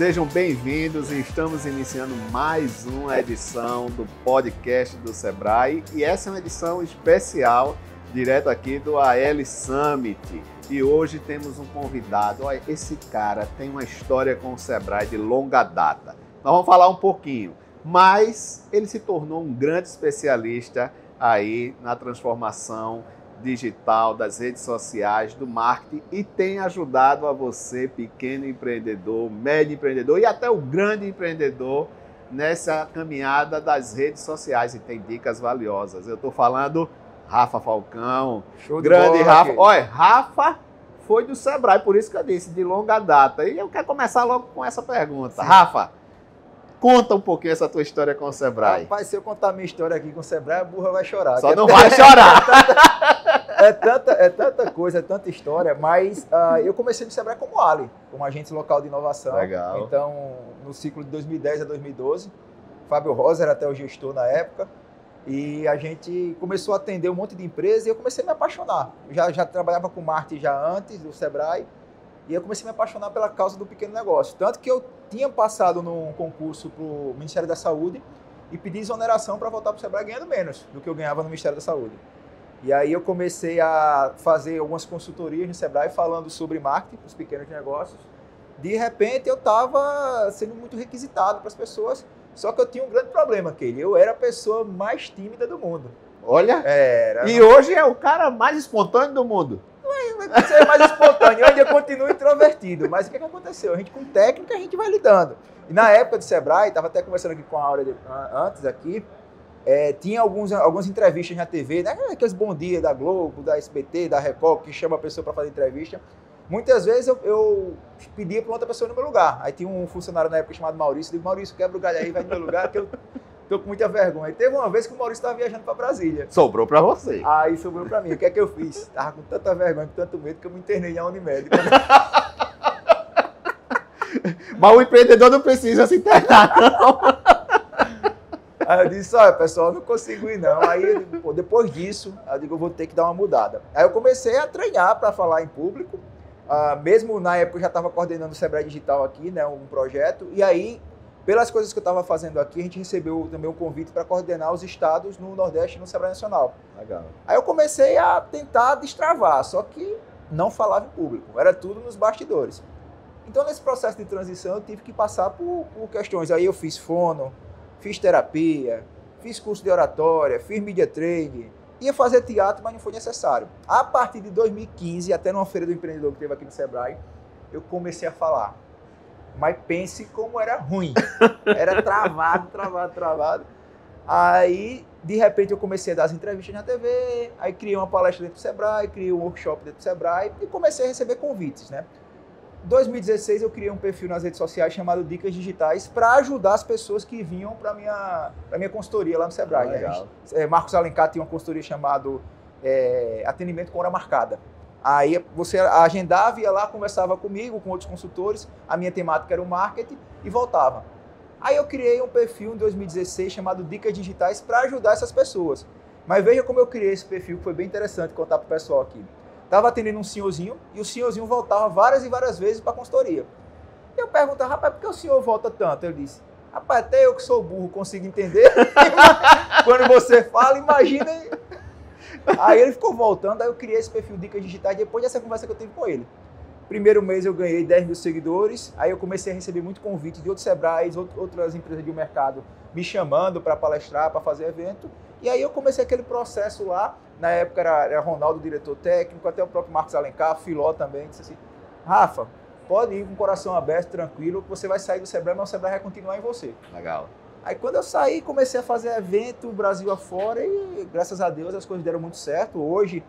Sejam bem-vindos e estamos iniciando mais uma edição do podcast do Sebrae e essa é uma edição especial direto aqui do AL Summit e hoje temos um convidado. Olha, esse cara tem uma história com o Sebrae de longa data. Nós vamos falar um pouquinho, mas ele se tornou um grande especialista aí na transformação digital, das redes sociais, do marketing e tem ajudado a você, pequeno empreendedor, médio empreendedor e até o grande empreendedor nessa caminhada das redes sociais e tem dicas valiosas. Eu estou falando Rafa Falcão, grande Rafa. Aqui. Olha, Rafa foi do Sebrae, por isso que eu disse, de longa data. E eu quero começar logo com essa pergunta. Sim. Rafa, conta um pouquinho essa tua história com o Sebrae. Rapaz, se eu contar a minha história aqui com o Sebrae, a burra vai chorar. Só não vai chorar. É tanta coisa, é tanta história, mas eu comecei no Sebrae como ALI, como agente local de inovação. Legal. Então, no ciclo de 2010 a 2012, Fábio Rosa era até o gestor na época, e a gente começou a atender um monte de empresas e eu comecei a me apaixonar. Já trabalhava com marketing já antes do Sebrae, e eu comecei a me apaixonar pela causa do pequeno negócio. Tanto que eu tinha passado num concurso para o Ministério da Saúde e pedi exoneração para voltar para o Sebrae ganhando menos do que eu ganhava no Ministério da Saúde. E aí eu comecei a fazer algumas consultorias no Sebrae falando sobre marketing para os pequenos negócios. De repente eu estava sendo muito requisitado para as pessoas, só que eu tinha um grande problema, Keili. Eu era a pessoa mais tímida do mundo. Olha, era. E hoje é o cara mais espontâneo do mundo. Você é mais espontâneo, eu ainda continuo introvertido, mas o que aconteceu? A gente com técnica, a gente vai lidando. E na época do Sebrae, estava até conversando aqui com a Áurea antes aqui, tinha algumas entrevistas na TV, né? Aqueles bom dia da Globo, da SBT, da Record, que chama a pessoa para fazer entrevista. Muitas vezes eu pedia para outra pessoa no meu lugar. Aí tinha um funcionário na época chamado Maurício, eu digo, Maurício, quebra o galho aí, vai no meu lugar, que eu tô com muita vergonha. E teve uma vez que o Maurício estava viajando para Brasília. Sobrou para você. Aí sobrou para mim. O que é que eu fiz? Tava com tanta vergonha, com tanto medo, que eu me internei na Unimed. Mas o empreendedor não precisa se internar, não. Aí eu disse, olha, pessoal, não consigo ir não. Aí, depois disso, eu digo, eu vou ter que dar uma mudada. Aí eu comecei a treinar para falar em público. Mesmo na época eu já estava coordenando o Sebrae Digital aqui, né, um projeto. E aí, pelas coisas que eu estava fazendo aqui, a gente recebeu também um convite para coordenar os estados no Nordeste e no Sebrae Nacional. Legal. Aí eu comecei a tentar destravar, só que não falava em público, era tudo nos bastidores. Então, nesse processo de transição, eu tive que passar por questões. Aí eu fiz fono, fiz terapia, fiz curso de oratória, fiz media training, ia fazer teatro, mas não foi necessário. A partir de 2015, até numa feira do empreendedor que teve aqui no Sebrae, eu comecei a falar. Mas pense como era ruim. Era travado. Aí, de repente, eu comecei a dar as entrevistas na TV, aí criei uma palestra dentro do Sebrae, criei um workshop dentro do Sebrae e comecei a receber convites, né? Em 2016, eu criei um perfil nas redes sociais chamado Dicas Digitais para ajudar as pessoas que vinham para minha consultoria lá no Sebrae. Legal. Marcos Alencar tinha uma consultoria chamada Atendimento com Hora Marcada. Aí você agendava, ia lá, conversava comigo, com outros consultores, a minha temática era o marketing e voltava. Aí eu criei um perfil em 2016 chamado Dicas Digitais para ajudar essas pessoas. Mas veja como eu criei esse perfil, que foi bem interessante contar para o pessoal aqui. Estava atendendo um senhorzinho e o senhorzinho voltava várias e várias vezes para a consultoria. Eu perguntava, rapaz, por que o senhor volta tanto? Ele disse, rapaz, até eu que sou burro consigo entender. Quando você fala, imagina. Aí ele ficou voltando, aí eu criei esse perfil Dicas Digitais depois dessa conversa que eu tive com ele. Primeiro mês eu ganhei 10 mil seguidores, aí eu comecei a receber muito convite de outros Sebrais, outras empresas do mercado me chamando para palestrar, para fazer evento. E aí eu comecei aquele processo lá, na época era Ronaldo, diretor técnico, até o próprio Marcos Alencar, Filó também, disse assim, Rafa, pode ir com o coração aberto, tranquilo, que você vai sair do Sebrae, mas o Sebrae vai continuar em você. Legal. Aí quando eu saí, comecei a fazer evento Brasil afora e graças a Deus as coisas deram muito certo. Hoje,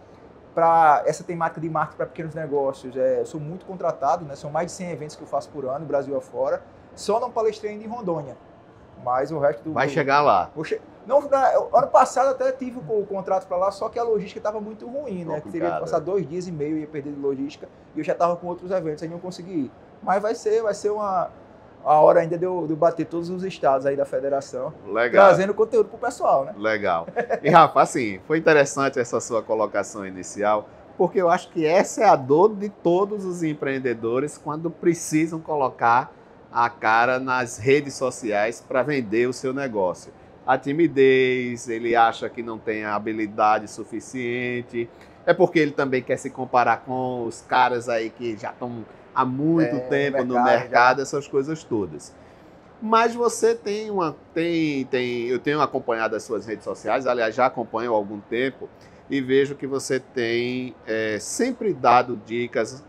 para essa temática de marketing para pequenos negócios, eu sou muito contratado, né? São mais de 100 eventos que eu faço por ano, Brasil afora. Só não palestrei ainda em Rondônia, mas o resto do... Vai chegar lá. Não, ano passado até tive o contrato para lá, só que a logística estava muito ruim, né? Que teria que passar 2 dias e meio, ia perder de logística, e eu já estava com outros eventos, aí não consegui ir. Mas vai ser a hora ainda de eu bater todos os estados aí da federação. Legal. Trazendo conteúdo pro pessoal, né? Legal. E, Rafa, assim, foi interessante essa sua colocação inicial, porque eu acho que essa é a dor de todos os empreendedores quando precisam colocar a cara nas redes sociais para vender o seu negócio. A timidez, ele acha que não tem a habilidade suficiente, é porque ele também quer se comparar com os caras aí que já estão há muito tempo no mercado, essas coisas todas. Mas você eu tenho acompanhado as suas redes sociais, aliás, já acompanho há algum tempo, e vejo que você tem sempre dado dicas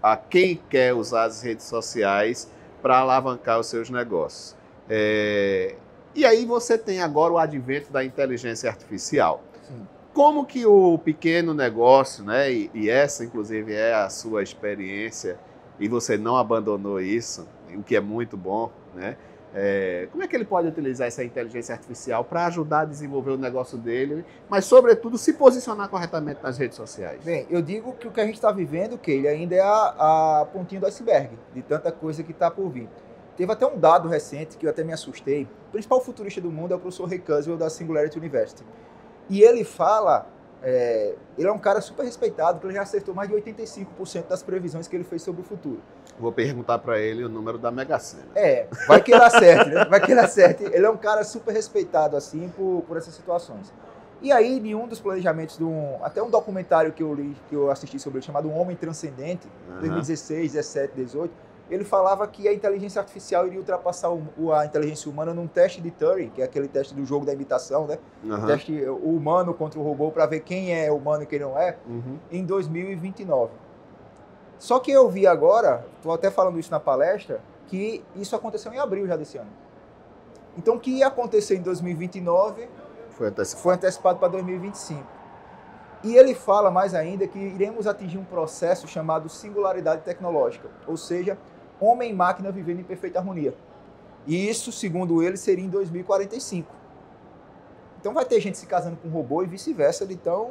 a quem quer usar as redes sociais para alavancar os seus negócios. E aí você tem agora o advento da inteligência artificial. Sim. Como que o pequeno negócio, né, e essa inclusive é a sua experiência, e você não abandonou isso, o que é muito bom, né? Como é que ele pode utilizar essa inteligência artificial para ajudar a desenvolver o negócio dele, mas, sobretudo, se posicionar corretamente nas redes sociais? Bem, eu digo que o que a gente está vivendo, que ele ainda é a pontinha do iceberg, de tanta coisa que está por vir. Teve até um dado recente que eu até me assustei. O principal futurista do mundo é o professor Ray Kurzweil, da Singularity University. E ele fala, ele é um cara super respeitado, porque ele já acertou mais de 85% das previsões que ele fez sobre o futuro. Vou perguntar para ele o número da Mega Sena. Vai que ele acerte, né? Vai que ele acerte. Ele é um cara super respeitado, assim, por essas situações. E aí, em um dos planejamentos, até um documentário que eu li, que eu assisti sobre ele, chamado Um Homem Transcendente, 2016, 17, 18, ele falava que a inteligência artificial iria ultrapassar a inteligência humana num teste de Turing, que é aquele teste do jogo da imitação, né? Teste o humano contra o robô para ver quem é humano e quem não é, em 2029. Só que eu vi agora, estou até falando isso na palestra, que isso aconteceu em abril já desse ano. Então, o que ia acontecer em 2029 foi antecipado para 2025. E ele fala mais ainda que iremos atingir um processo chamado singularidade tecnológica, ou seja, homem e máquina vivendo em perfeita harmonia. E isso, segundo ele, seria em 2045. Então vai ter gente se casando com um robô e vice-versa, de tão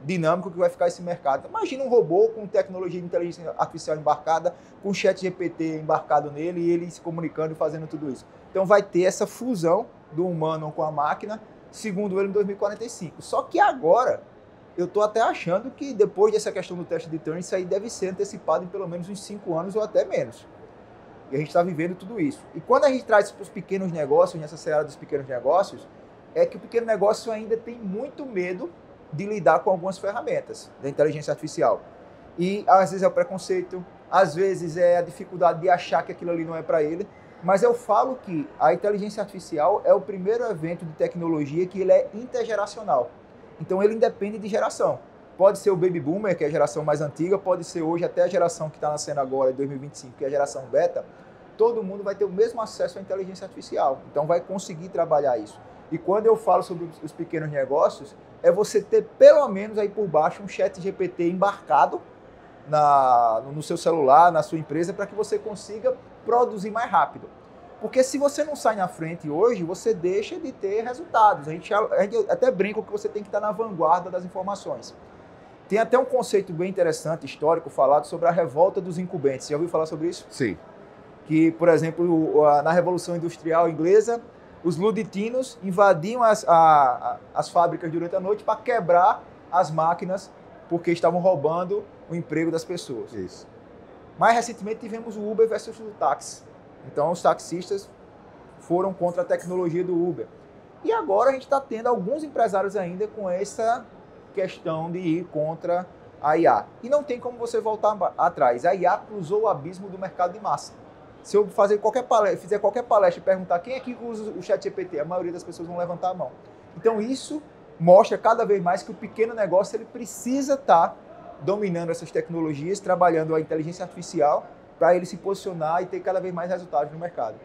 dinâmico que vai ficar esse mercado. Imagina um robô com tecnologia de inteligência artificial embarcada, com chat GPT embarcado nele e ele se comunicando e fazendo tudo isso. Então vai ter essa fusão do humano com a máquina, segundo ele, em 2045. Só que agora, eu estou até achando que depois dessa questão do teste de Turing, isso aí deve ser antecipado em pelo menos uns 5 anos ou até menos. E a gente está vivendo tudo isso. E quando a gente traz isso para os pequenos negócios, nessa seara dos pequenos negócios, é que o pequeno negócio ainda tem muito medo de lidar com algumas ferramentas da inteligência artificial. E às vezes é o preconceito, às vezes é a dificuldade de achar que aquilo ali não é para ele. Mas eu falo que a inteligência artificial é o primeiro evento de tecnologia que ele é intergeracional. Então ele independe de geração. Pode ser o Baby Boomer, que é a geração mais antiga, pode ser hoje até a geração que está nascendo agora, em 2025, que é a geração beta. Todo mundo vai ter o mesmo acesso à inteligência artificial. Então vai conseguir trabalhar isso. E quando eu falo sobre os pequenos negócios, é você ter pelo menos aí por baixo um chat GPT embarcado no seu celular, na sua empresa, para que você consiga produzir mais rápido. Porque se você não sai na frente hoje, você deixa de ter resultados. A gente até brinca que você tem que estar na vanguarda das informações. Tem até um conceito bem interessante, histórico, falado sobre a revolta dos incumbentes. Já ouviu falar sobre isso? Sim. Que, por exemplo, na Revolução Industrial Inglesa, os luditinos invadiam as fábricas durante a noite para quebrar as máquinas porque estavam roubando o emprego das pessoas. Isso. Mais recentemente tivemos o Uber versus o táxi. Então os taxistas foram contra a tecnologia do Uber. E agora a gente está tendo alguns empresários ainda com essa questão de ir contra a IA. E não tem como você voltar atrás. A IA cruzou o abismo do mercado de massa. Se eu fizer qualquer palestra e perguntar quem é que usa o ChatGPT, a maioria das pessoas vão levantar a mão. Então isso mostra cada vez mais que o pequeno negócio ele precisa estar dominando essas tecnologias, trabalhando a inteligência artificial para ele se posicionar e ter cada vez mais resultados no mercado.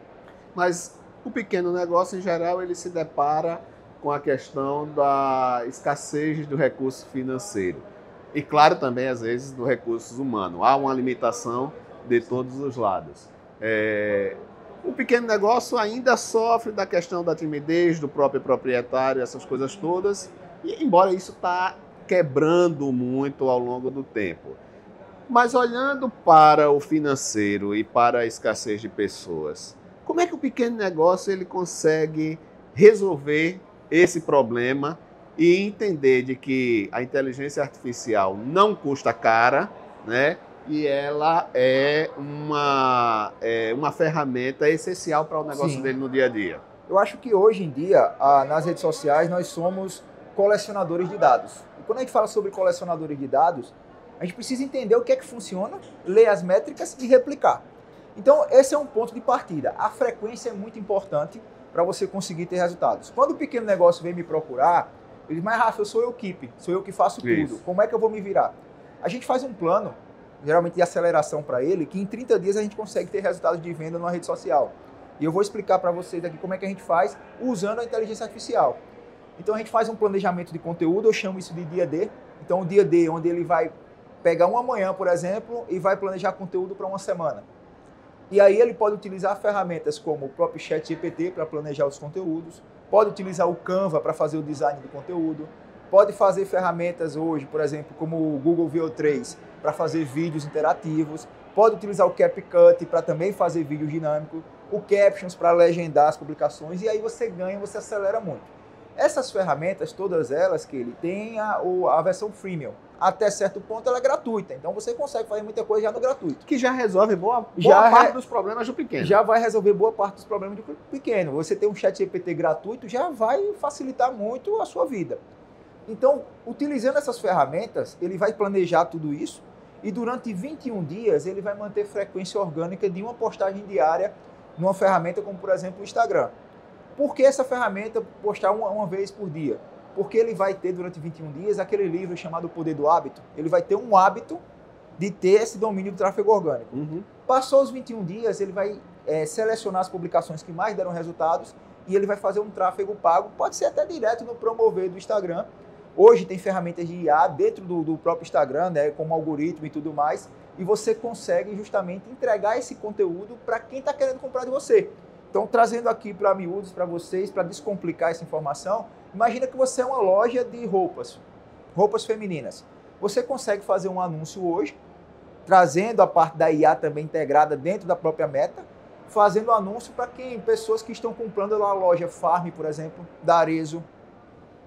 Mas o pequeno negócio, em geral, ele se depara com a questão da escassez do recurso financeiro. E, claro, também, às vezes, do recurso humano. Há uma limitação de todos os lados. O pequeno negócio ainda sofre da questão da timidez do próprio proprietário, essas coisas todas, e embora isso está quebrando muito ao longo do tempo. Mas olhando para o financeiro e para a escassez de pessoas, como é que o pequeno negócio ele consegue resolver esse problema e entender de que a inteligência artificial não custa cara, né? e ela é uma ferramenta essencial para o negócio Sim. dele no dia a dia. Eu acho que hoje em dia, nas redes sociais, nós somos colecionadores de dados. E quando a gente fala sobre colecionadores de dados, a gente precisa entender o que é que funciona, ler as métricas e replicar. Então, esse é um ponto de partida. A frequência é muito importante para você conseguir ter resultados. Quando o pequeno negócio vem me procurar, ele diz, mas Rafa, eu sou eu equipe, sou eu que faço tudo. Isso. Como é que eu vou me virar? A gente faz um plano, geralmente de aceleração para ele, que em 30 dias a gente consegue ter resultados de venda numa rede social. E eu vou explicar para vocês aqui como é que a gente faz usando a inteligência artificial. Então a gente faz um planejamento de conteúdo, eu chamo isso de dia D. Então o dia D, onde ele vai pegar uma manhã, por exemplo, e vai planejar conteúdo para uma semana. E aí ele pode utilizar ferramentas como o próprio ChatGPT para planejar os conteúdos, pode utilizar o Canva para fazer o design do conteúdo, pode fazer ferramentas hoje, por exemplo, como o Google VO3 para fazer vídeos interativos, pode utilizar o CapCut para também fazer vídeo dinâmico, o Captions para legendar as publicações, e aí você ganha, você acelera muito. Essas ferramentas, todas elas, que ele tem a versão freemium. Até certo ponto ela é gratuita, então você consegue fazer muita coisa já no gratuito. Que já resolve boa Já parte dos problemas do pequeno. Já vai resolver boa parte dos problemas do pequeno. Você ter um chat GPT gratuito já vai facilitar muito a sua vida. Então, utilizando essas ferramentas, ele vai planejar tudo isso e durante 21 dias ele vai manter frequência orgânica de uma postagem diária numa ferramenta como, por exemplo, o Instagram. Por que essa ferramenta postar uma vez por dia? Porque ele vai ter durante 21 dias aquele livro chamado O Poder do Hábito. Ele vai ter um hábito de ter esse domínio do tráfego orgânico. Uhum. Passou os 21 dias, ele vai selecionar as publicações que mais deram resultados e ele vai fazer um tráfego pago, pode ser até direto no promover do Instagram. Hoje tem ferramentas de IA dentro do próprio Instagram, né, como algoritmo e tudo mais, e você consegue justamente entregar esse conteúdo para quem está querendo comprar de você. Então, trazendo aqui para miúdos, para vocês, para descomplicar essa informação, imagina que você é uma loja de roupas femininas. Você consegue fazer um anúncio hoje, trazendo a parte da IA também integrada dentro da própria Meta, fazendo anúncio para pessoas que estão comprando na loja Farm, por exemplo, da Arezzo,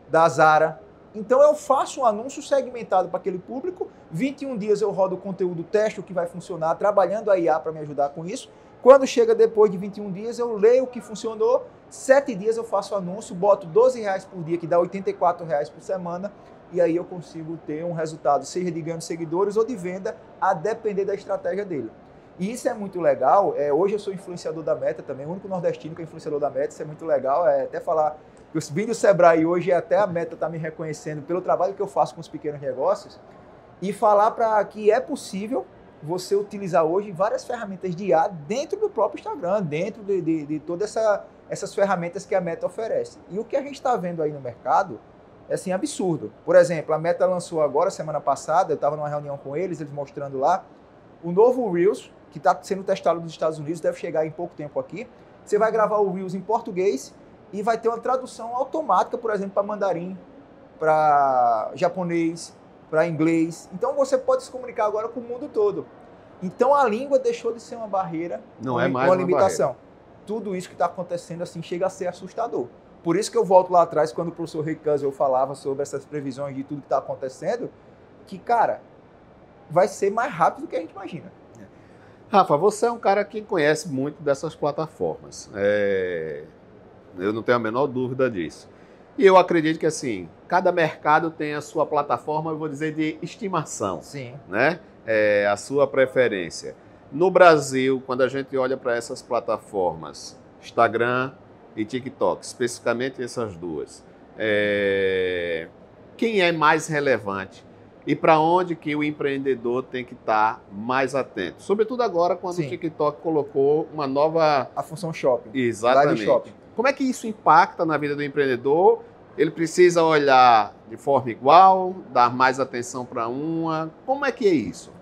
da Zara. Então eu faço um anúncio segmentado para aquele público, 21 dias eu rodo o conteúdo, testo o que vai funcionar, trabalhando a IA para me ajudar com isso. Quando chega depois de 21 dias, eu leio o que funcionou, 7 dias eu faço o anúncio, boto R$12 por dia, que dá R$84 por semana, e aí eu consigo ter um resultado, seja de ganho de seguidores ou de venda, a depender da estratégia dele. E isso é muito legal. Hoje eu sou influenciador da Meta também, o único nordestino que é influenciador da Meta, isso é muito legal. Até falar, eu vim do Sebrae hoje e até a Meta está me reconhecendo pelo trabalho que eu faço com os pequenos negócios, e falar para que é possível você utilizar hoje várias ferramentas de IA dentro do próprio Instagram, dentro de todas essas ferramentas que a Meta oferece. E o que a gente está vendo aí no mercado é assim, absurdo. Por exemplo, a Meta lançou agora, semana passada, eu estava numa reunião com eles mostrando lá, o novo Reels, que está sendo testado nos Estados Unidos, deve chegar em pouco tempo aqui. Você vai gravar o Reels em português e vai ter uma tradução automática, por exemplo, para mandarim, para japonês, para inglês. Então você pode se comunicar agora com o mundo todo. Então a língua deixou de ser uma barreira, Não é mais uma limitação. barreira. Tudo isso que está acontecendo assim chega a ser assustador. Por isso que eu volto lá atrás, quando o professor Rick Kuzzle falava sobre essas previsões de tudo que está acontecendo, que, cara, vai ser mais rápido do que a gente imagina. Rafa, você é um cara que conhece muito dessas plataformas. Eu não tenho a menor dúvida disso. E eu acredito que, assim, cada mercado tem a sua plataforma, eu vou dizer, de estimação. Sim. Né? A sua preferência. No Brasil, quando a gente olha para essas plataformas, Instagram e TikTok, especificamente essas duas, quem é mais relevante e para onde que o empreendedor tem que estar mais atento? Sobretudo agora, quando Sim. o TikTok colocou uma nova... A função shopping. Exatamente. Live shopping. Como é que isso impacta na vida do empreendedor? Ele precisa olhar de forma igual, dar mais atenção para uma? Como é que é isso?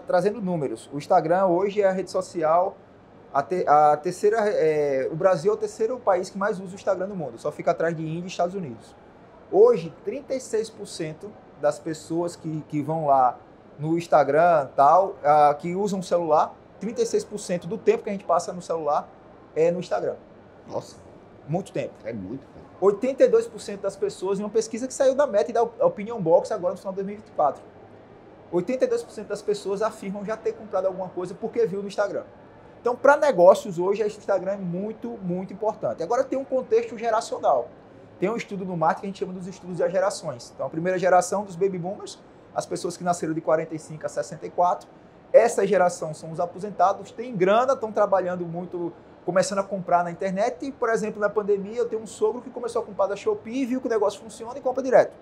Trazendo números. O Instagram hoje é a rede social, a terceira, o Brasil é o terceiro país que mais usa o Instagram no mundo, só fica atrás de Índia e Estados Unidos. Hoje, 36% das pessoas que vão lá no Instagram, que usam o celular, 36% do tempo que a gente passa no celular é no Instagram. Nossa, muito tempo. É muito tempo. 82% das pessoas, em uma pesquisa que saiu da Meta e da Opinion Box agora no final de 2024. 82% das pessoas afirmam já ter comprado alguma coisa porque viu no Instagram. Então, para negócios, hoje, o Instagram é muito, muito importante. Agora, tem um contexto geracional. Tem um estudo no marketing que a gente chama dos estudos das gerações. Então, a primeira geração dos baby boomers, as pessoas que nasceram de 45 a 64. Essa geração são os aposentados, têm grana, estão trabalhando muito, começando a comprar na internet. E, por exemplo, na pandemia, eu tenho um sogro que começou a comprar da Shopee, viu que o negócio funciona e compra direto.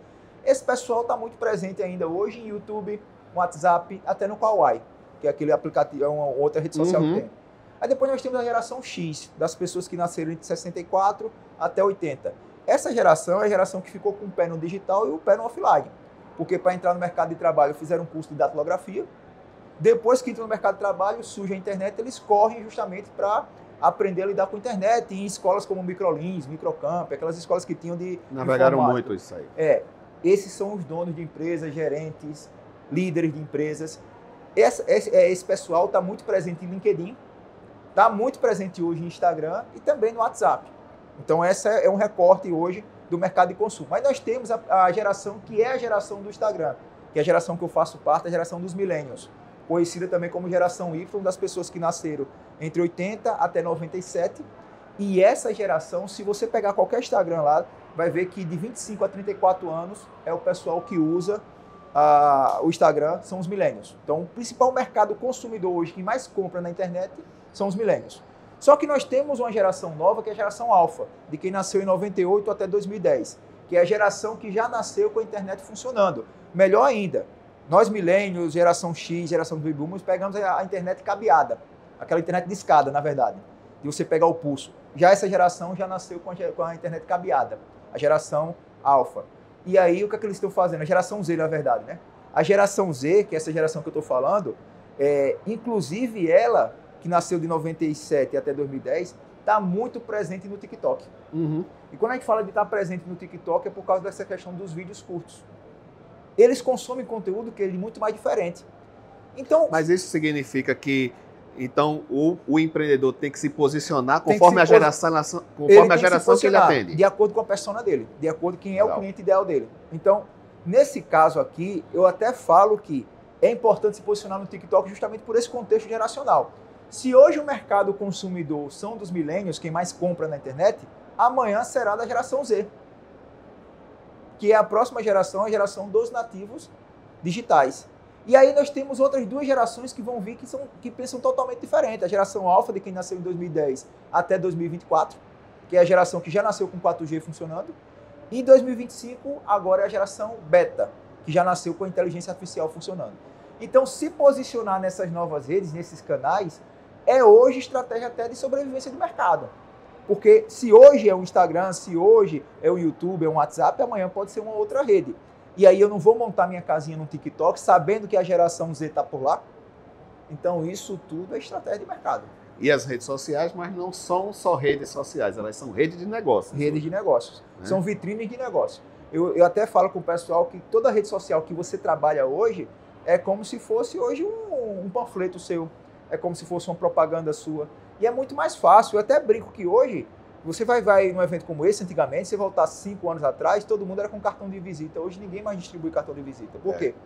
Esse pessoal está muito presente ainda hoje em YouTube, WhatsApp, até no Kawaii, que é aquele aplicativo, é uma outra rede social que tem. Aí depois nós temos a geração X, das pessoas que nasceram entre 64 até 80. Essa geração é a geração que ficou com o pé no digital e o pé no offline. Porque para entrar no mercado de trabalho fizeram um curso de datilografia. Depois que entram no mercado de trabalho, surge a internet, eles correm justamente para aprender a lidar com a internet em escolas como Microlins, Microcamp, aquelas escolas que tinham de navegaram informática. muito isso aí. Esses são os donos de empresas, gerentes, líderes de empresas. Esse pessoal está muito presente em LinkedIn, está muito presente hoje em Instagram e também no WhatsApp. Então, esse é um recorte hoje do mercado de consumo. Mas nós temos a geração que é a geração do Instagram, que é a geração que eu faço parte, a geração dos millennials, conhecida também como geração Y, das pessoas que nasceram entre 80 até 97. E essa geração, se você pegar qualquer Instagram lá, vai ver que de 25 a 34 anos é o pessoal que usa o Instagram, são os millennials. Então, o principal mercado consumidor hoje que mais compra na internet são os millennials. Só que nós temos uma geração nova, que é a geração alfa, de quem nasceu em 98 até 2010, que é a geração que já nasceu com a internet funcionando. Melhor ainda, nós millennials, geração X, geração do baby boomers, pegamos a internet cabeada, aquela internet de escada, na verdade, de você pegar o pulso. Já essa geração já nasceu com a internet cabeada, a geração alfa. E aí, o que é que eles estão fazendo? A geração Z, na verdade, né? A geração Z, que é essa geração que eu estou falando, inclusive ela, que nasceu de 97 até 2010, está muito presente no TikTok. E quando a gente fala de estar presente no TikTok, é por causa dessa questão dos vídeos curtos. Eles consomem conteúdo que é muito mais diferente. Então, mas isso significa que então o empreendedor tem que se posicionar conforme a geração que ele atende. De acordo com a persona dele, de acordo com quem é o cliente ideal dele. Então, nesse caso aqui, eu até falo que é importante se posicionar no TikTok justamente por esse contexto geracional. Se hoje o mercado consumidor são dos millennials, quem mais compra na internet, amanhã será da geração Z, que é a próxima geração, a geração dos nativos digitais. E aí nós temos outras duas gerações que vão vir que pensam totalmente diferente. A geração alfa, de quem nasceu em 2010 até 2024, que é a geração que já nasceu com 4G funcionando. E em 2025, agora é a geração beta, que já nasceu com a inteligência artificial funcionando. Então, se posicionar nessas novas redes, nesses canais, é hoje estratégia até de sobrevivência do mercado. Porque se hoje é o Instagram, se hoje é o YouTube, é o WhatsApp, amanhã pode ser uma outra rede. E aí eu não vou montar minha casinha no TikTok sabendo que a geração Z está por lá. Então isso tudo é estratégia de mercado. E as redes sociais, mas não são só redes sociais, elas são redes de negócios. Redes de negócios. São vitrines de negócio. Eu até falo com o pessoal que toda rede social que você trabalha hoje é como se fosse hoje um panfleto seu. É como se fosse uma propaganda sua. E é muito mais fácil. Eu até brinco que hoje, você vai num evento como esse, antigamente, você voltar 5 anos atrás, todo mundo era com cartão de visita. Hoje ninguém mais distribui cartão de visita. Por quê?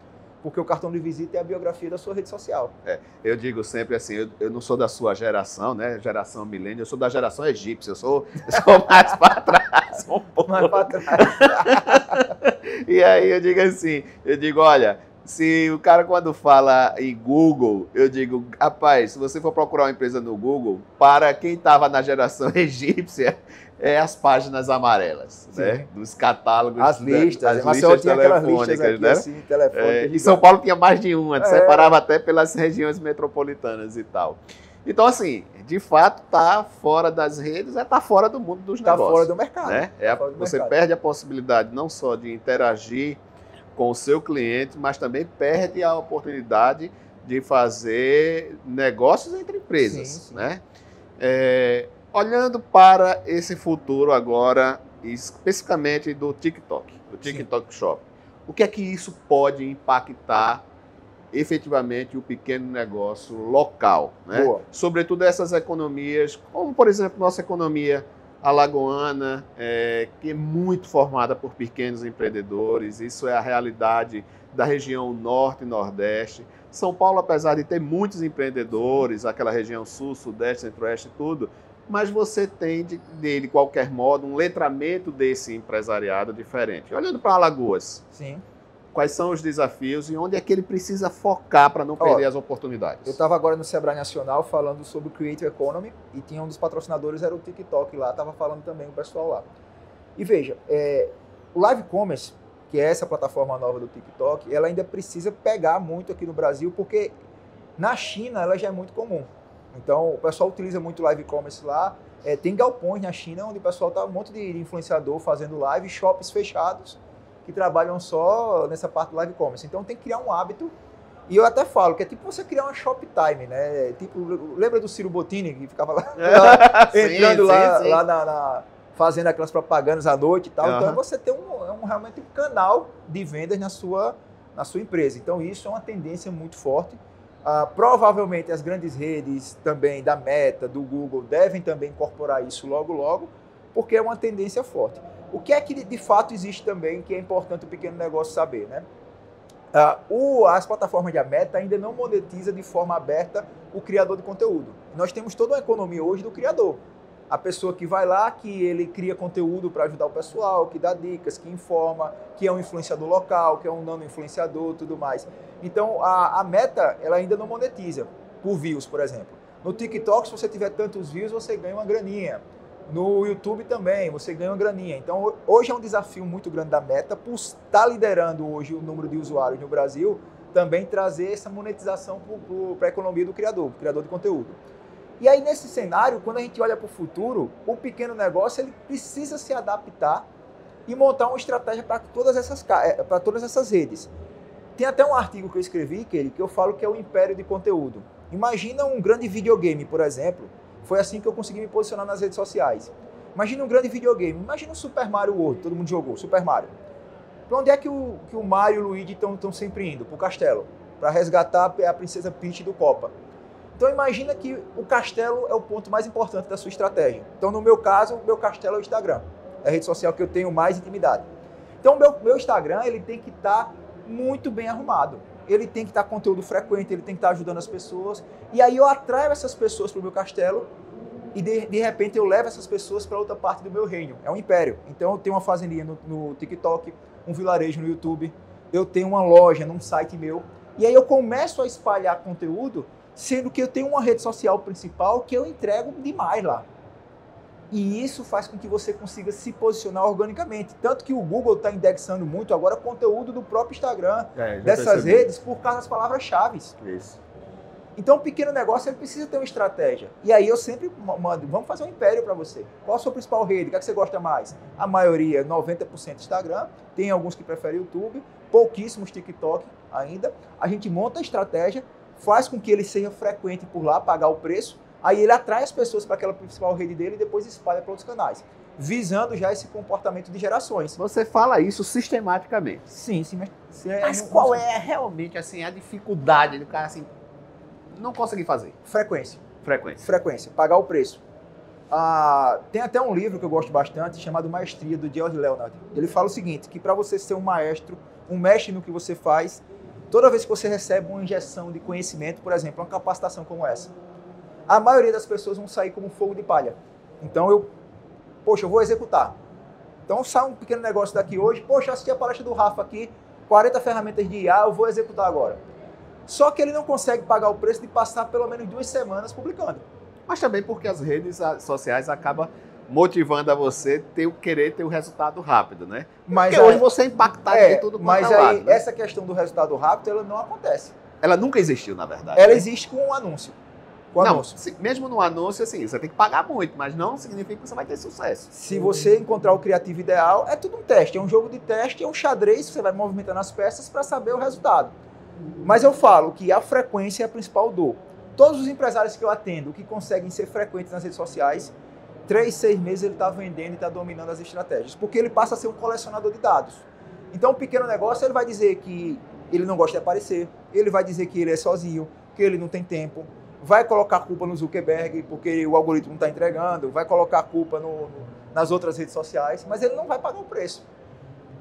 Porque o cartão de visita é a biografia da sua rede social. Eu digo sempre assim, eu não sou da sua geração, né? Geração milênio, eu sou da geração egípcia, eu sou mais para trás, um pouco. Mais para trás. E aí eu digo, olha, se o cara quando fala em Google, eu digo, rapaz, se você for procurar uma empresa no Google, para quem estava na geração egípcia, as páginas amarelas, né? Dos catálogos. As listas. Mas eu tinha aquelas listas aqui, né? Assim, em São Paulo tinha mais de uma, separava até pelas regiões metropolitanas e tal. Então, assim, de fato, está fora das redes, está fora do mundo dos negócios. Está fora do mercado. Né? Você perde a possibilidade não só de interagir com o seu cliente, mas também perde a oportunidade de fazer negócios entre empresas. Sim, sim. Né? Olhando para esse futuro agora, especificamente do TikTok, do TikTok Shop, o que é que isso pode impactar efetivamente o pequeno negócio local? Né? Sobretudo essas economias, como por exemplo nossa economia alagoana, que é muito formada por pequenos empreendedores. Isso é a realidade da região norte e nordeste. São Paulo, apesar de ter muitos empreendedores, aquela região sul, sudeste, centro-oeste, tudo, mas você tem, de qualquer modo, um letramento desse empresariado diferente. Olhando para Alagoas, Sim. quais são os desafios e onde é que ele precisa focar para não perder as oportunidades? Eu estava agora no Sebrae Nacional falando sobre o Creative Economy e tinha um dos patrocinadores, era o TikTok lá, estava falando também o pessoal lá. E veja, o Live Commerce, que é essa plataforma nova do TikTok, ela ainda precisa pegar muito aqui no Brasil, porque na China ela já é muito comum. Então o pessoal utiliza muito Live Commerce lá, tem galpões na China onde o pessoal tá um monte de influenciador fazendo live, shops fechados, que trabalham só nessa parte do Live Commerce. Então tem que criar um hábito, e eu até falo que é tipo você criar uma Shoptime, né? Tipo, lembra do Ciro Bottini, que ficava lá, entrando lá fazendo aquelas propagandas à noite e tal. Então você tem realmente um canal de vendas na sua empresa. Então isso é uma tendência muito forte. Provavelmente as grandes redes também da Meta, do Google, devem também incorporar isso logo, porque é uma tendência forte. O que é que de fato existe também, que é importante o pequeno negócio saber, né? As plataformas da Meta ainda não monetiza de forma aberta o criador de conteúdo. Nós temos toda uma economia hoje do criador. A pessoa que vai lá, que ele cria conteúdo para ajudar o pessoal, que dá dicas, que informa, que é um influenciador local, que é um nano-influenciador, tudo mais. Então, a Meta, ela ainda não monetiza por views, por exemplo. No TikTok, se você tiver tantos views, você ganha uma graninha. No YouTube também, você ganha uma graninha. Então, hoje é um desafio muito grande da Meta, por estar liderando hoje o número de usuários no Brasil, também trazer essa monetização para a economia do criador de conteúdo. E aí, nesse cenário, quando a gente olha para o futuro, o pequeno negócio ele precisa se adaptar e montar uma estratégia para todas essas redes. Tem até um artigo que eu escrevi, que eu falo que é o império de conteúdo. Imagina um grande videogame, por exemplo. Foi assim que eu consegui me posicionar nas redes sociais. Imagina um grande videogame. Imagina o Super Mario World, todo mundo jogou, Super Mario. Para onde é que o Mario e o Luigi estão sempre indo? Para o castelo, para resgatar a princesa Peach do Copa. Então imagina que o castelo é o ponto mais importante da sua estratégia. Então no meu caso, o meu castelo é o Instagram. É a rede social que eu tenho mais intimidade. Então o meu Instagram ele tem que estar muito bem arrumado. Ele tem que estar com conteúdo frequente, ele tem que estar ajudando as pessoas. E aí eu atraio essas pessoas para o meu castelo e de repente eu levo essas pessoas para outra parte do meu reino. É um império. Então eu tenho uma fazendinha no TikTok, um vilarejo no YouTube, eu tenho uma loja num site meu. E aí eu começo a espalhar conteúdo, sendo que eu tenho uma rede social principal que eu entrego demais lá. E isso faz com que você consiga se posicionar organicamente. Tanto que o Google está indexando muito agora conteúdo do próprio Instagram, dessas redes, por causa das palavras-chave. Isso. Então, o pequeno negócio ele precisa ter uma estratégia. E aí eu sempre mando, vamos fazer um império para você. Qual a sua principal rede? O que é que você gosta mais? A maioria, 90% Instagram. Tem alguns que preferem YouTube. Pouquíssimos TikTok ainda. A gente monta a estratégia, faz com que ele seja frequente por lá, pagar o preço. Aí ele atrai as pessoas para aquela principal rede dele e depois espalha para outros canais, visando já esse comportamento de gerações. Você fala isso sistematicamente. Sim. Mas qual é realmente assim, a dificuldade do cara assim, não conseguir fazer? Frequência, pagar o preço. Tem até um livro que eu gosto bastante, chamado Maestria, do George Leonard. Ele fala o seguinte, que para você ser um maestro, um mestre no que você faz, toda vez que você recebe uma injeção de conhecimento, por exemplo, uma capacitação como essa, a maioria das pessoas vão sair como fogo de palha. Então eu vou executar. Então sai um pequeno negócio daqui hoje, eu assisti a palestra do Rafa aqui, 40 ferramentas de IA, eu vou executar agora. Só que ele não consegue pagar o preço de passar pelo menos 2 semanas publicando. Mas também porque as redes sociais acabam motivando a você querer ter o resultado rápido, né? Porque hoje você é impactado de tudo quanto mas é lado, aí, essa questão do resultado rápido, ela não acontece. Ela nunca existiu, na verdade. Ela existe com um anúncio. Mesmo no anúncio, assim, você tem que pagar muito, mas não significa que você vai ter sucesso. Se você encontrar o criativo ideal, é tudo um teste. É um jogo de teste, é um xadrez, você vai movimentando as peças para saber o resultado. Mas eu falo que a frequência é a principal dor. Todos os empresários que eu atendo, que conseguem ser frequentes nas redes sociais, 3, 6 meses ele está vendendo e está dominando as estratégias, porque ele passa a ser um colecionador de dados. Então, o pequeno negócio, ele vai dizer que ele não gosta de aparecer, ele vai dizer que ele é sozinho, que ele não tem tempo, vai colocar a culpa no Zuckerberg porque o algoritmo não está entregando, vai colocar a culpa nas outras redes sociais, mas ele não vai pagar o preço.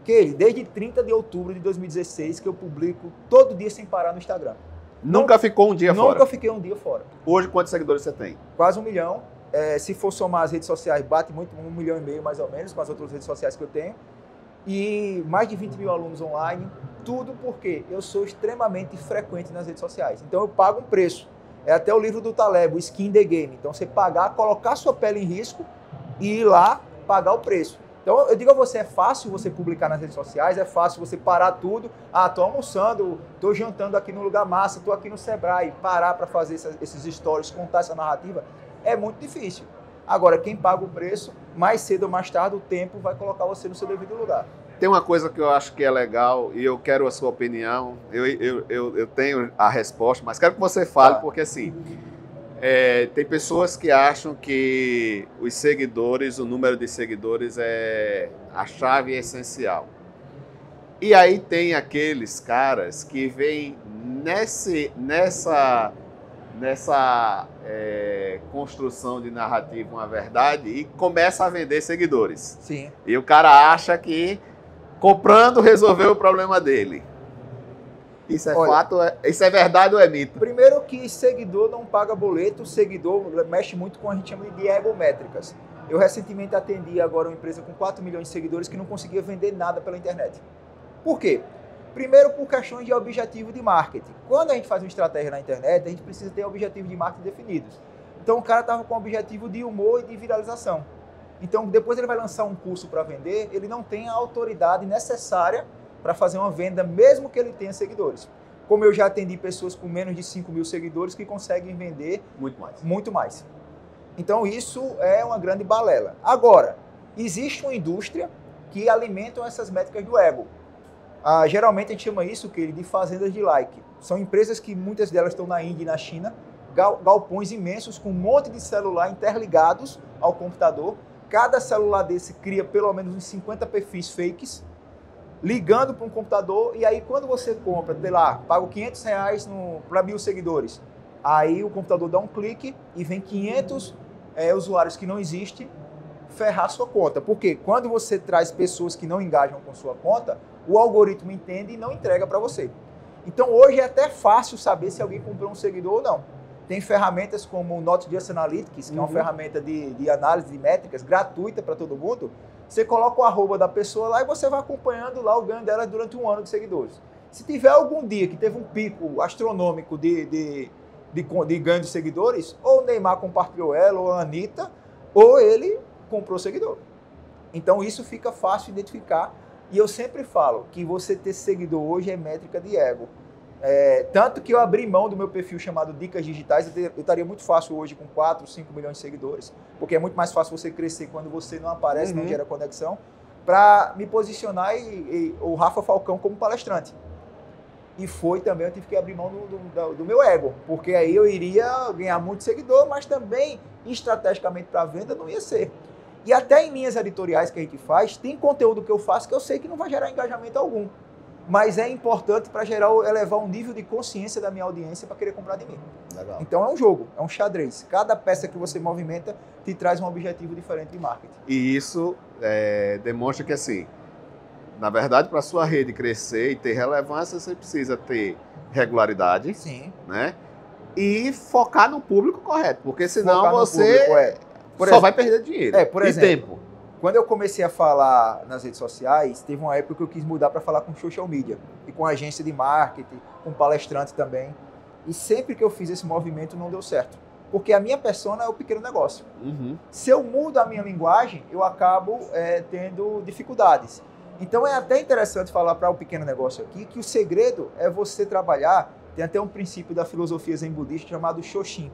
Desde 30 de outubro de 2016 que eu publico todo dia sem parar no Instagram. Nunca ficou um dia fora? Nunca fiquei um dia fora. Hoje, quantos seguidores você tem? Quase 1 milhão. Se for somar as redes sociais, bate muito, 1,5 milhão mais ou menos, com as outras redes sociais que eu tenho. E mais de 20 mil alunos online. Tudo porque eu sou extremamente frequente nas redes sociais. Então eu pago um preço. É até o livro do Taleb, o Skin the Game. Então você pagar, colocar sua pele em risco e ir lá pagar o preço. Então eu digo a você, é fácil você publicar nas redes sociais, é fácil você parar tudo. Tô almoçando, tô jantando aqui no lugar massa, tô aqui no Sebrae, parar para fazer esses stories, contar essa narrativa, é muito difícil. Agora, quem paga o preço, mais cedo ou mais tarde, o tempo vai colocar você no seu devido lugar. Tem uma coisa que eu acho que é legal e eu quero a sua opinião. Eu tenho a resposta, mas quero que você fale, porque assim, tem pessoas que acham que os seguidores, o número de seguidores é a chave essencial. E aí tem aqueles caras que veem nessa construção de narrativa uma verdade e começa a vender seguidores. Sim. E o cara acha que comprando resolveu o problema dele. Isso é fato? Isso é verdade ou é mito? Primeiro que seguidor não paga boleto, seguidor mexe muito com a gente chama de egométricas. Eu recentemente atendi agora uma empresa com 4 milhões de seguidores que não conseguia vender nada pela internet. Por quê? Primeiro por questões de objetivo de marketing. Quando a gente faz uma estratégia na internet, a gente precisa ter objetivos de marketing definidos. Então o cara estava com o objetivo de humor e de viralização. Então depois ele vai lançar um curso para vender, ele não tem a autoridade necessária para fazer uma venda, mesmo que ele tenha seguidores. Como eu já atendi pessoas com menos de 5 mil seguidores que conseguem vender muito mais. Então isso é uma grande balela. Agora, existe uma indústria que alimenta essas métricas do ego. Geralmente a gente chama isso de fazendas de like. São empresas que muitas delas estão na Índia e na China, galpões imensos com um monte de celular interligados ao computador. Cada celular desse cria pelo menos uns 50 perfis fakes, ligando para um computador, e aí quando você compra, sei lá, paga R$500 para 1.000 seguidores, aí o computador dá um clique e vem 500 usuários que não existem ferrar sua conta. Porque quando você traz pessoas que não engajam com sua conta, o algoritmo entende e não entrega para você. Então hoje é até fácil saber se alguém comprou um seguidor ou não. Tem ferramentas como o Not Just Analytics, que é uma ferramenta de análise de métricas gratuita para todo mundo. Você coloca o arroba da pessoa lá e você vai acompanhando lá o ganho dela durante 1 ano de seguidores. Se tiver algum dia que teve um pico astronômico de ganho de seguidores, ou o Neymar compartilhou ela, ou a Anitta, ou ele comprou seguidor. Então isso fica fácil de identificar. E eu sempre falo que você ter seguidor hoje é métrica de ego. Tanto que eu abri mão do meu perfil chamado Dicas Digitais. Eu estaria muito fácil hoje com 4, 5 milhões de seguidores, porque é muito mais fácil você crescer quando você não aparece, não gera conexão, para me posicionar o Rafa Falcão como palestrante. E foi também, eu tive que abrir mão do meu ego, porque aí eu iria ganhar muito seguidor, mas também estrategicamente para a venda não ia ser. E até em linhas editoriais que a gente faz, tem conteúdo que eu faço que eu sei que não vai gerar engajamento algum. Mas é importante para elevar um nível de consciência da minha audiência para querer comprar de mim. Legal. Então é um jogo, é um xadrez. Cada peça que você movimenta te traz um objetivo diferente de marketing. E isso demonstra que, assim, na verdade, para a sua rede crescer e ter relevância, você precisa ter regularidade. Sim. Né? E focar no público correto, porque senão Focar você público, vai perder dinheiro por exemplo, tempo. Quando eu comecei a falar nas redes sociais, teve uma época que eu quis mudar para falar com social media e com agência de marketing, com palestrante também. E sempre que eu fiz esse movimento não deu certo, porque a minha persona é o pequeno negócio. Se eu mudo a minha linguagem, eu acabo tendo dificuldades. Então é até interessante falar para o pequeno negócio aqui que o segredo é você trabalhar, tem até um princípio da filosofia zen budista chamado Shoshin,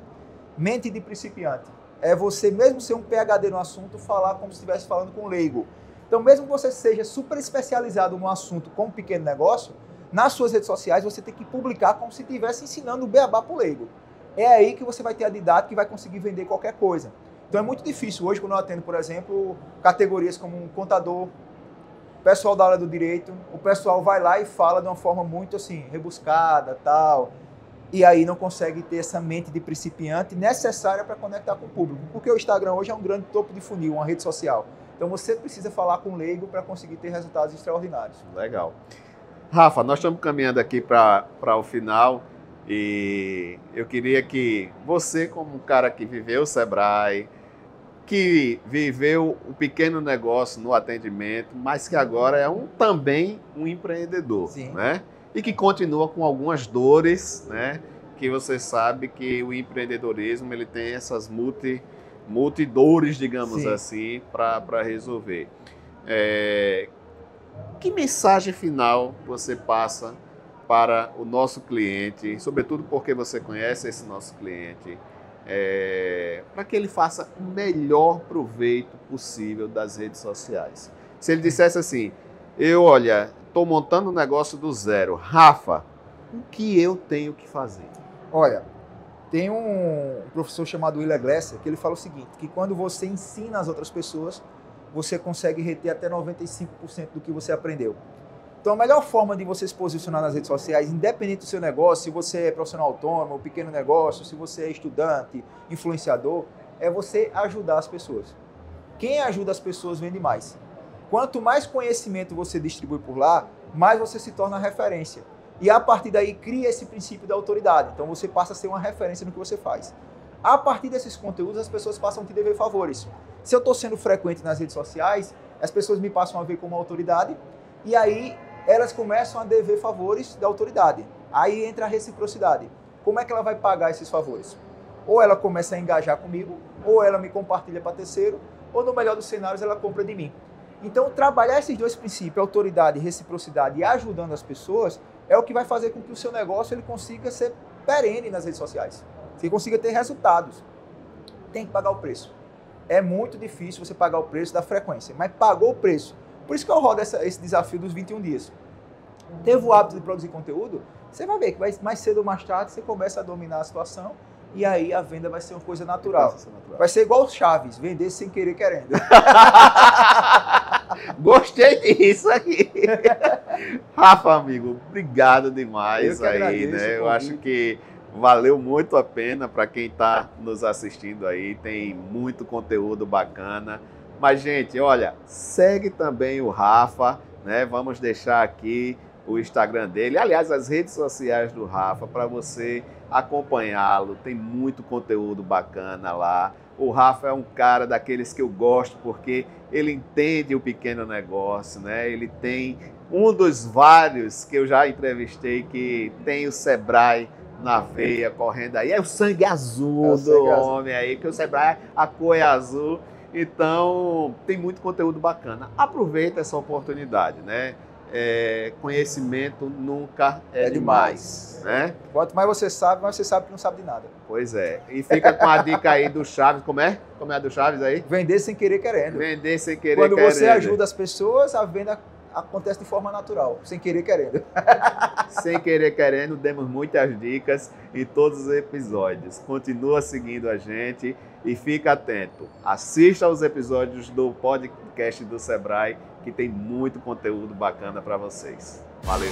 mente de principiante. É você, mesmo ser um PhD no assunto, falar como se estivesse falando com um leigo. Então, mesmo que você seja super especializado no assunto como pequeno negócio, nas suas redes sociais você tem que publicar como se estivesse ensinando o beabá para o leigo. É aí que você vai ter a didática e vai conseguir vender qualquer coisa. Então, é muito difícil. Hoje, quando eu atendo, por exemplo, categorias como um contador, pessoal da área do direito, o pessoal vai lá e fala de uma forma muito assim, rebuscada, tal. e aí não consegue ter essa mente de principiante necessária para conectar com o público. Porque o Instagram hoje é um grande topo de funil, uma rede social. Então você precisa falar com o leigo para conseguir ter resultados extraordinários. Legal. Rafa, nós estamos caminhando aqui para o final e eu queria que você, como um cara que viveu o Sebrae, que viveu o pequeno negócio no atendimento, mas que agora é também um empreendedor, Sim. né? E que continua com algumas dores, né? Que você sabe que o empreendedorismo ele tem essas multidores, digamos Sim. assim, para resolver. Que mensagem final você passa para o nosso cliente, sobretudo porque você conhece esse nosso cliente, para que ele faça o melhor proveito possível das redes sociais? Se ele dissesse assim, estou montando um negócio do zero, Rafa, o que eu tenho que fazer? Olha, tem um professor chamado Willer Glasser que ele fala o seguinte, que quando você ensina as outras pessoas, você consegue reter até 95% do que você aprendeu. Então, a melhor forma de você se posicionar nas redes sociais, independente do seu negócio, se você é profissional autônomo, pequeno negócio, se você é estudante, influenciador, é você ajudar as pessoas. Quem ajuda as pessoas vende mais. Quanto mais conhecimento você distribui por lá, mais você se torna referência. E a partir daí cria esse princípio da autoridade. Então você passa a ser uma referência no que você faz. A partir desses conteúdos, as pessoas passam a te dever favores. Se eu estou sendo frequente nas redes sociais, as pessoas me passam a ver como autoridade e aí elas começam a dever favores da autoridade. Aí entra a reciprocidade. Como é que ela vai pagar esses favores? Ou ela começa a engajar comigo, ou ela me compartilha para terceiro, ou no melhor dos cenários ela compra de mim. Então, trabalhar esses dois princípios, autoridade e reciprocidade, e ajudando as pessoas, é o que vai fazer com que o seu negócio ele consiga ser perene nas redes sociais. Você consiga ter resultados. Tem que pagar o preço. É muito difícil você pagar o preço da frequência, mas pagou o preço. Por isso que eu rodo esse desafio dos 21 dias. Teve o hábito de produzir conteúdo, você vai ver que mais cedo ou mais tarde você começa a dominar a situação e aí a venda vai ser uma coisa natural. Vai ser igual o Chaves, vender sem querer querendo. Gostei disso aqui. Rafa, amigo, obrigado demais aí, agradeço, né? Eu acho que valeu muito a pena para quem está nos assistindo aí, tem muito conteúdo bacana. Mas, gente, olha, segue também o Rafa, né? Vamos deixar aqui o Instagram dele, aliás, as redes sociais do Rafa, para você acompanhá-lo. Tem muito conteúdo bacana lá. O Rafa é um cara daqueles que eu gosto porque ele entende o pequeno negócio, né? Ele tem um dos vários que eu já entrevistei que tem o Sebrae na veia correndo aí. É o sangue azul do homem aí, que o Sebrae, a cor é azul. Então, tem muito conteúdo bacana. Aproveita essa oportunidade, né? Conhecimento nunca é demais, né? Quanto mais você sabe, mais você sabe que não sabe de nada. Pois é. E fica com a dica aí do Chaves. Como é? Como é a do Chaves aí? Vender sem querer querendo. Vender sem querer querendo. Quando você ajuda as pessoas, a venda acontece de forma natural, sem querer querendo. Sem querer querendo, demos muitas dicas em todos os episódios. Continua seguindo a gente e fica atento. Assista aos episódios do podcast do Sebrae, que tem muito conteúdo bacana para vocês. Valeu!